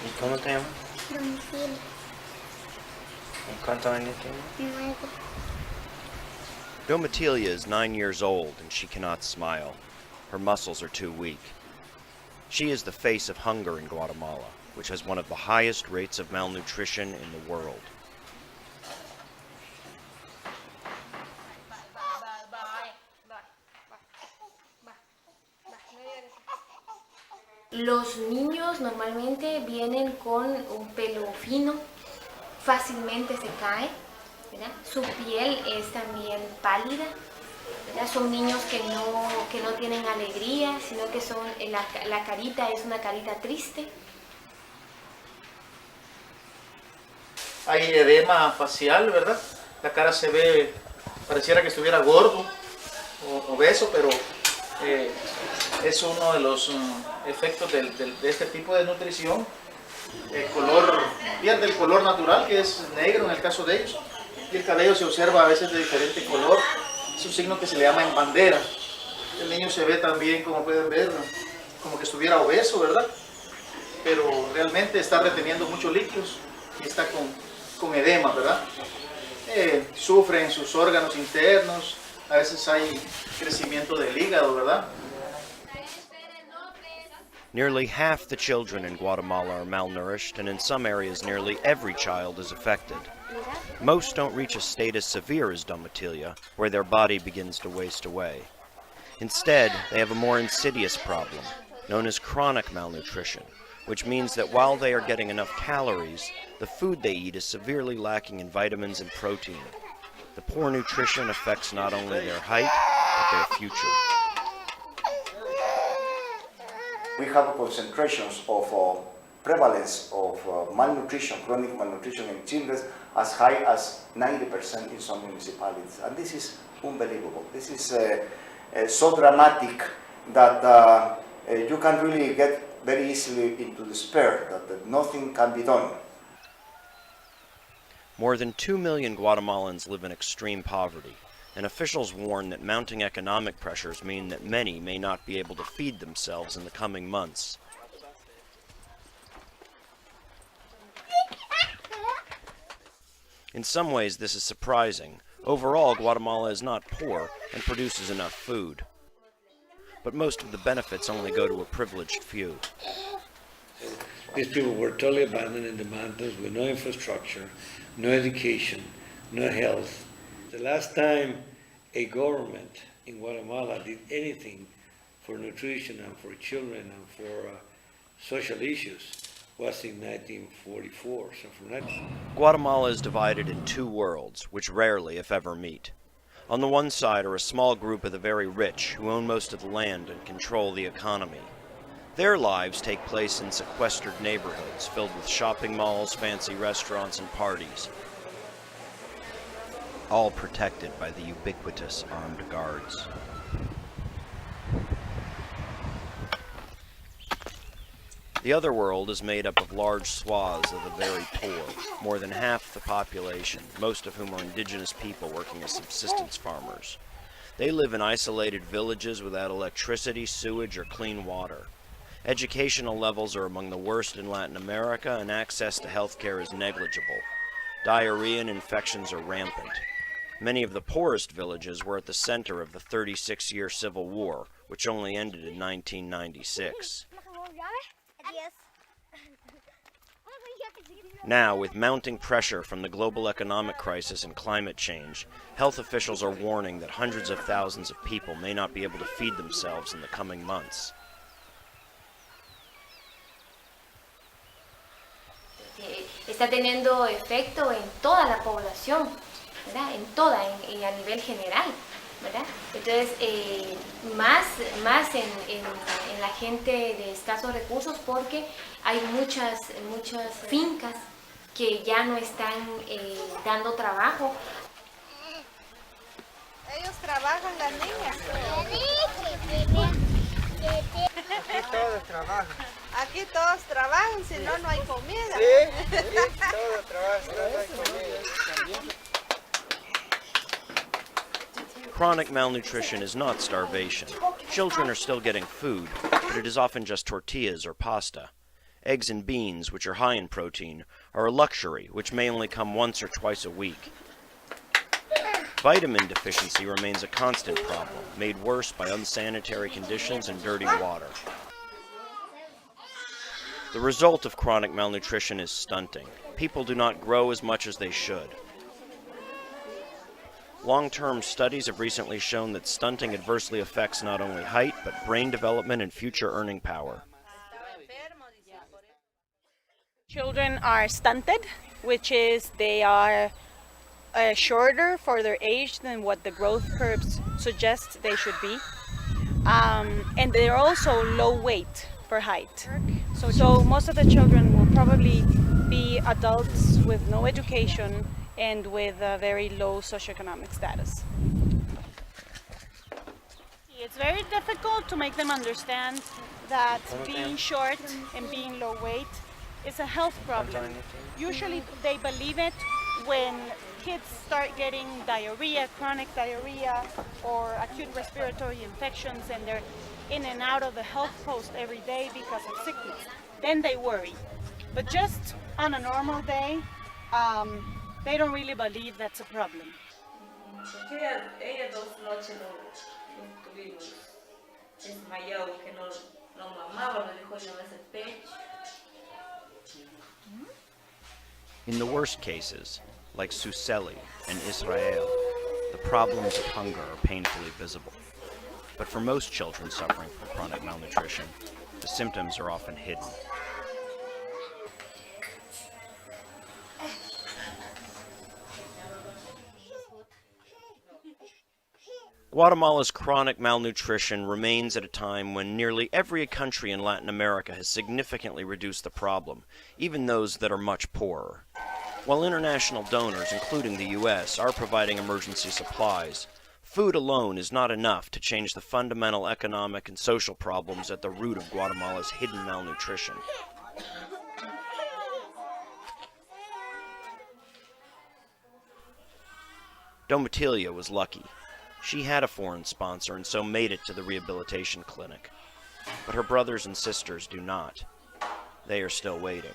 ¿Y cómo te llamas? Domicilio. ¿Y cuántos años tienes? 9. Domitilia is 9 years old and she cannot smile. Her muscles are too weak. She is the face of hunger in Guatemala, which has one of the highest rates of malnutrition in the world. Los niños normalmente vienen con un pelo fino, fácilmente se cae, ¿verdad? Su piel es también pálida, ¿verdad? Son niños que no tienen alegría, sino que son, la carita es una carita triste. Hay edema facial, ¿verdad? La cara se ve, pareciera que estuviera gordo o obeso, pero es uno de los efectos de este tipo de nutrición. El color, pierde el color natural, que es negro en el caso de ellos, y el cabello se observa a veces de diferente color. Es un signo que se le llama en bandera. El niño se ve también, como pueden ver, como que estuviera obeso, ¿verdad? Pero realmente está reteniendo muchos líquidos y está con edema, ¿verdad? Sufren sus órganos internos, a veces hay crecimiento del hígado, ¿verdad? Nearly half the children in Guatemala are malnourished, and in some areas nearly every child is affected. Most don't reach a state as severe as Domitilia, where their body begins to waste away. Instead, they have a more insidious problem, known as chronic malnutrition, which means that while they are getting enough calories, the food they eat is severely lacking in vitamins and protein. The poor nutrition affects not only their height, but their future. We have concentrations of prevalence of malnutrition, chronic malnutrition in children as high as 90% in some municipalities. And this is unbelievable. This is so dramatic that you can really get very easily into despair, that nothing can be done. More than 2 million Guatemalans live in extreme poverty, and officials warn that mounting economic pressures mean that many may not be able to feed themselves in the coming months. In some ways, this is surprising. Overall, Guatemala is not poor and produces enough food. But most of the benefits only go to a privileged few. These people were totally abandoned in the mountains with no infrastructure, no education, no health. The last time a government in Guatemala did anything for nutrition and for children and for social issues was in 1944. So from Guatemala is divided in two worlds, which rarely, if ever, meet. On the one side are a small group of the very rich who own most of the land and control the economy. Their lives take place in sequestered neighborhoods filled with shopping malls, fancy restaurants, and parties, all protected by the ubiquitous armed guards. The other world is made up of large swaths of the very poor, more than half the population, most of whom are indigenous people working as subsistence farmers. They live in isolated villages without electricity, sewage, or clean water. Educational levels are among the worst in Latin America, and access to health care is negligible. Diarrhea and infections are rampant. Many of the poorest villages were at the center of the 36-year Civil War, which only ended in 1996. Now, with mounting pressure from the global economic crisis and climate change, health officials are warning that hundreds of thousands of people may not be able to feed themselves in the coming months. Está teniendo efecto en toda la población, ¿verdad? En toda, y a nivel general, ¿verdad? Entonces, más en la gente de escasos recursos, porque hay muchas fincas que ya no están dando trabajo. Ellos trabajan, las niñas. Aquí todos trabajan. Aquí todos trabajan, si no, no hay comida. Sí, todos trabajan, si no hay comida. Chronic malnutrition is not starvation. Children are still getting food, but it is often just tortillas or pasta. Eggs and beans, which are high in protein, are a luxury which may only come once or twice a week. Vitamin deficiency remains a constant problem, made worse by unsanitary conditions and dirty water. The result of chronic malnutrition is stunting. People do not grow as much as they should. Long-term studies have recently shown that stunting adversely affects not only height, but brain development and future earning power. Children are stunted, which is they are shorter for their age than what the growth curves suggest they should be. And they're also low weight for height. So most of the children will probably be adults with no education and with a very low socioeconomic status. It's very difficult to make them understand that being short and being low weight is a health problem. Usually they believe it when kids start getting diarrhea, chronic diarrhea, or acute respiratory infections, and they're in and out of the health post every day because of sickness. Then they worry. But just on a normal day, they don't really believe that's a problem. Ella 2 noches no estuvimos desmayados, que no mamaba, me dejó llevarse el pecho. In the worst cases, like Suseli and Israel, the problems of hunger are painfully visible. But for most children suffering from chronic malnutrition, the symptoms are often hidden. Guatemala's chronic malnutrition remains at a time when nearly every country in Latin America has significantly reduced the problem, even those that are much poorer. While international donors, including the U.S., are providing emergency supplies, food alone is not enough to change the fundamental economic and social problems at the root of Guatemala's hidden malnutrition. Domitilia was lucky. She had a foreign sponsor and so made it to the rehabilitation clinic. But her brothers and sisters do not. They are still waiting.